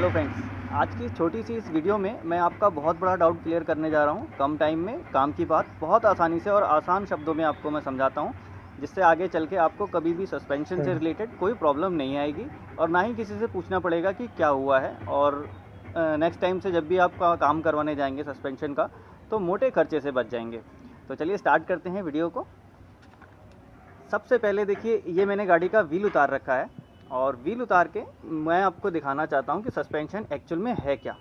Hello friends, आज की छोटी सी इस वीडियो में मैं आपका बहुत बड़ा डाउट क्लियर करने जा रहा हूँ। कम टाइम में काम की बात बहुत आसानी से और आसान शब्दों में आपको मैं समझाता हूँ, जिससे आगे चल के आपको कभी भी सस्पेंशन से रिलेटेड कोई प्रॉब्लम नहीं आएगी और ना ही किसी से पूछना पड़ेगा कि क्या हुआ है। और नेक्स्ट टाइम से जब भी आप काम करवाने जाएंगे सस्पेंशन का, तो मोटे खर्चे से बच जाएंगे। तो चलिए स्टार्ट करते हैं वीडियो को। सबसे पहले देखिए, ये मैंने गाड़ी का व्हील उतार रखा है और व्हील उतार के मैं आपको दिखाना चाहता हूँ कि सस्पेंशन एक्चुअल में है क्या।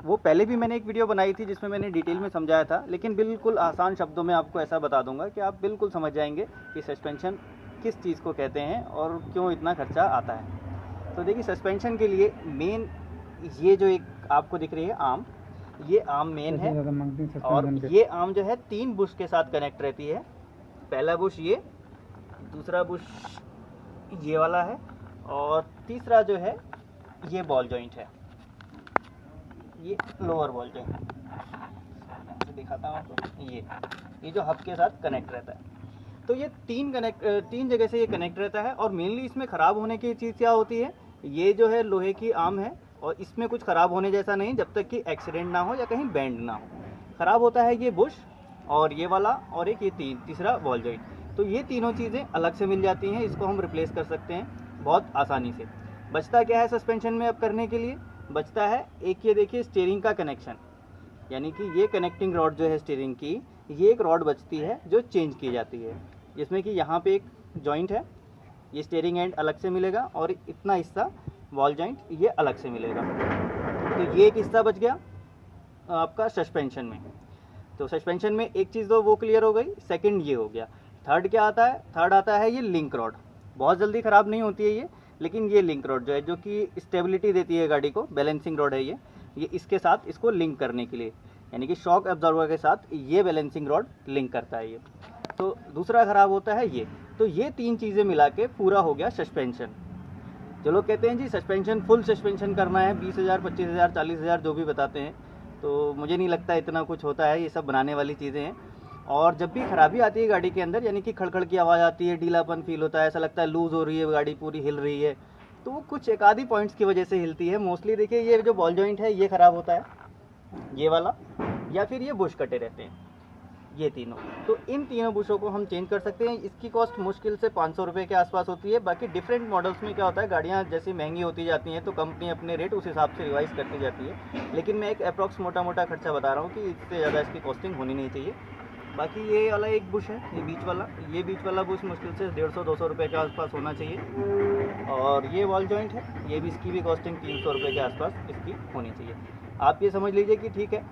वो पहले भी मैंने एक वीडियो बनाई थी जिसमें मैंने डिटेल में समझाया था, लेकिन बिल्कुल आसान शब्दों में आपको ऐसा बता दूंगा कि आप बिल्कुल समझ जाएंगे कि सस्पेंशन किस चीज़ को कहते हैं और क्यों इतना खर्चा आता है। तो देखिए, सस्पेंशन के लिए मेन ये जो एक आपको दिख रही है आर्म, ये आर्म मेन है और ये आर्म जो है 3 बुश के साथ कनेक्ट रहती है। पहला बुश ये, दूसरा बुश ये वाला है और तीसरा जो है ये बॉल जॉइंट है, ये लोअर बॉल जॉइंट दिखाता हूँ आपको। ये जो हब के साथ कनेक्ट रहता है। तो ये तीन जगह से ये कनेक्ट रहता है और मेनली इसमें ख़राब होने की चीज़ क्या होती है, ये जो है लोहे की आर्म है और इसमें कुछ ख़राब होने जैसा नहीं जब तक कि एक्सीडेंट ना हो या कहीं बैंड ना हो। ख़राब होता है ये बुश और ये वाला और एक ये तीसरा बॉल जॉइंट। तो ये तीनों चीज़ें अलग से मिल जाती हैं, इसको हम रिप्लेस कर सकते हैं बहुत आसानी से। बचता क्या है सस्पेंशन में अब करने के लिए, बचता है एक ये देखिए स्टीयरिंग का कनेक्शन, यानी कि ये कनेक्टिंग रॉड जो है स्टीयरिंग की, ये एक रॉड बचती है जो चेंज की जाती है, जिसमें कि यहाँ पे एक जॉइंट है, ये स्टीयरिंग एंड अलग से मिलेगा और इतना हिस्सा बॉल जॉइंट ये अलग से मिलेगा। तो ये एक हिस्सा बच गया आपका सस्पेंशन में। तो सस्पेंशन में एक चीज़ तो वो क्लियर हो गई, सेकंड ये हो गया। थर्ड क्या आता है, थर्ड आता है ये लिंक रॉड। बहुत जल्दी ख़राब नहीं होती है ये, लेकिन ये लिंक रॉड जो है जो कि स्टेबिलिटी देती है गाड़ी को, बैलेंसिंग रॉड है ये इसके साथ इसको लिंक करने के लिए, यानी कि शॉक एब्जॉर्बर के साथ ये बैलेंसिंग रॉड लिंक करता है ये। तो दूसरा ख़राब होता है ये। तो ये 3 चीज़ें मिला के पूरा हो गया सस्पेंशन। जो लोग कहते हैं जी सस्पेंशन फुल सस्पेंशन करना है 20,000 25,000 40,000 जो भी बताते हैं, तो मुझे नहीं लगता इतना कुछ होता है, ये सब बनाने वाली चीज़ें हैं। और जब भी खराबी आती है गाड़ी के अंदर, यानी कि खड़खड़ की आवाज़ आती है, ढीलापन फील होता है, ऐसा लगता है लूज़ हो रही है गाड़ी, पूरी हिल रही है, तो वो कुछ एक आधी पॉइंट्स की वजह से हिलती है। मोस्टली देखिए ये जो बॉल जॉइंट है ये ख़राब होता है, ये वाला, या फिर ये बुश कटे रहते हैं, ये तीनों। तो इन तीनों बुशों को हम चेंज कर सकते हैं। इसकी कॉस्ट मुश्किल से 500 रुपये के आसपास होती है। बाकी डिफरेंट मॉडल्स में क्या होता है, गाड़ियाँ जैसी महंगी होती जाती हैं तो कंपनी अपने रेट उस हिसाब से रिवाइज़ करती जाती है, लेकिन मैं एक अप्रॉक्स मोटा मोटा खर्चा बता रहा हूँ कि इससे ज़्यादा इसकी कॉस्टिंग होनी नहीं चाहिए। बाकी ये वाला एक बुश है, ये बीच वाला बुश मुश्किल से 150-200 रुपये के आसपास होना चाहिए। और ये वॉल जॉइंट है, ये भी इसकी भी कॉस्टिंग 300 रुपये के आसपास इसकी होनी चाहिए। आप ये समझ लीजिए कि ठीक है,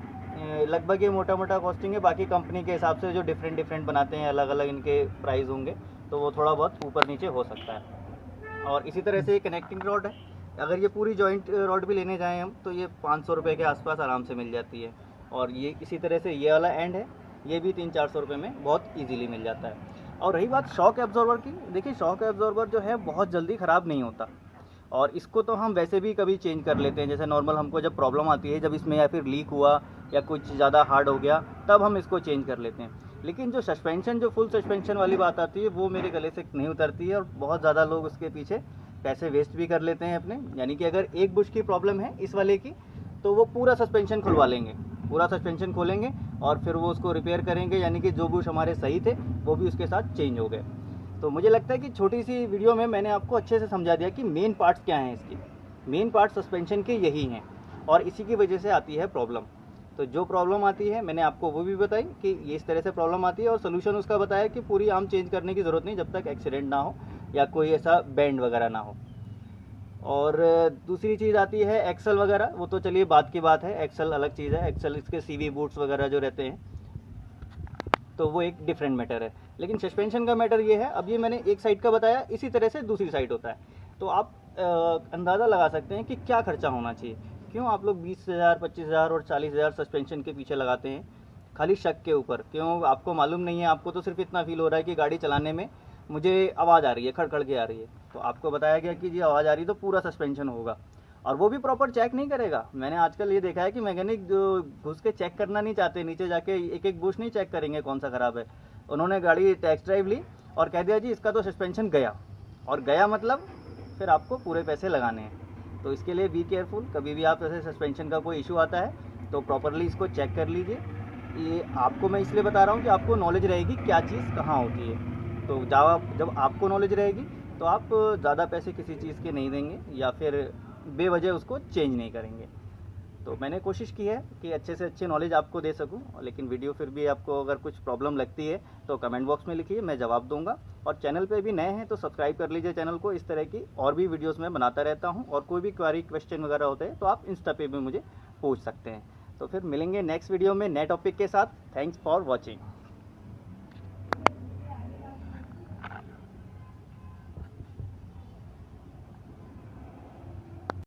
लगभग ये मोटा मोटा कॉस्टिंग है। बाकी कंपनी के हिसाब से जो डिफरेंट बनाते हैं, अलग अलग इनके प्राइस होंगे, तो वो थोड़ा बहुत ऊपर नीचे हो सकता है। और इसी तरह से ये कनेक्टिंग रॉड है, अगर ये पूरी जॉइंट रॉड भी लेने जाएँ हम तो ये 500 रुपये के आसपास आराम से मिल जाती है। और ये इसी तरह से ये वाला एंड है, ये भी 300-400 रुपये में बहुत इजीली मिल जाता है। और रही बात शॉक एब्जॉर्बर की, देखिए शॉक एब्जॉर्बर जो है बहुत जल्दी ख़राब नहीं होता और इसको तो हम वैसे भी कभी चेंज कर लेते हैं। जैसे नॉर्मल हमको जब प्रॉब्लम आती है, जब इसमें या फिर लीक हुआ या कुछ ज़्यादा हार्ड हो गया, तब हम इसको चेंज कर लेते हैं। लेकिन जो सस्पेंशन, जो फुल सस्पेंशन वाली बात आती है, वो मेरे गले से नहीं उतरती है और बहुत ज़्यादा लोग उसके पीछे पैसे वेस्ट भी कर लेते हैं अपने। यानी कि अगर एक बुश की प्रॉब्लम है इस वाले की, तो वो पूरा सस्पेंशन खुलवा लेंगे, पूरा सस्पेंशन खोलेंगे और फिर वो उसको रिपेयर करेंगे, यानी कि जो बुश हमारे सही थे वो भी उसके साथ चेंज हो गए। तो मुझे लगता है कि छोटी सी वीडियो में मैंने आपको अच्छे से समझा दिया कि मेन पार्ट्स क्या हैं इसके। मेन पार्ट सस्पेंशन के यही हैं और इसी की वजह से आती है प्रॉब्लम। तो जो प्रॉब्लम आती है मैंने आपको वो भी बताई कि ये इस तरह से प्रॉब्लम आती है और सोल्यूशन उसका बताया कि पूरी आर्म चेंज करने की ज़रूरत नहीं जब तक एक्सीडेंट ना हो या कोई ऐसा बैंड वगैरह ना हो। और दूसरी चीज़ आती है एक्सल वगैरह, वो तो चलिए बात की बात है, एक्सल अलग चीज़ है। एक्सल इसके सीवी बूट्स वगैरह जो रहते हैं तो वो एक डिफरेंट मैटर है, लेकिन सस्पेंशन का मैटर ये है। अब ये मैंने एक साइड का बताया, इसी तरह से दूसरी साइड होता है। तो आप अंदाज़ा लगा सकते हैं कि क्या खर्चा होना चाहिए। क्यों आप लोग 20,000 25,000 और 40,000 सस्पेंशन के पीछे लगाते हैं खाली शक के ऊपर? क्यों आपको मालूम नहीं है? आपको तो सिर्फ इतना फील हो रहा है कि गाड़ी चलाने में मुझे आवाज़ आ रही है, खड़खड़ के आ रही है, तो आपको बताया गया कि जी आवाज़ आ रही है तो पूरा सस्पेंशन होगा, और वो भी प्रॉपर चेक नहीं करेगा। मैंने आजकल ये देखा है कि मैकेनिक जो घुस के चेक करना नहीं चाहते, नीचे जाके एक एक बुश नहीं चेक करेंगे कौन सा ख़राब है। उन्होंने गाड़ी टेस्ट ड्राइव ली और कह दिया जी इसका तो सस्पेंशन गया, और गया मतलब फिर आपको पूरे पैसे लगाने हैं। तो इसके लिए बी केयरफुल, कभी भी आप ऐसे सस्पेंशन का कोई इशू आता है तो प्रॉपरली इसको चेक कर लीजिए। ये आपको मैं इसलिए बता रहा हूँ कि आपको नॉलेज रहेगी क्या चीज़ कहाँ होती है। तो जब आपको नॉलेज रहेगी तो आप ज़्यादा पैसे किसी चीज़ के नहीं देंगे या फिर बेवजह उसको चेंज नहीं करेंगे। तो मैंने कोशिश की है कि अच्छे से अच्छे नॉलेज आपको दे सकूं, लेकिन वीडियो फिर भी आपको अगर कुछ प्रॉब्लम लगती है तो कमेंट बॉक्स में लिखिए, मैं जवाब दूंगा। और चैनल पे भी नए हैं तो सब्सक्राइब कर लीजिए चैनल को, इस तरह की और भी वीडियोस मैं बनाता रहता हूं। और कोई भी क्वेरी क्वेश्चन वगैरह होते हैं तो आप इंस्टा पे भी मुझे पूछ सकते हैं। तो फिर मिलेंगे नेक्स्ट वीडियो में नए टॉपिक के साथ। Thanks for watching.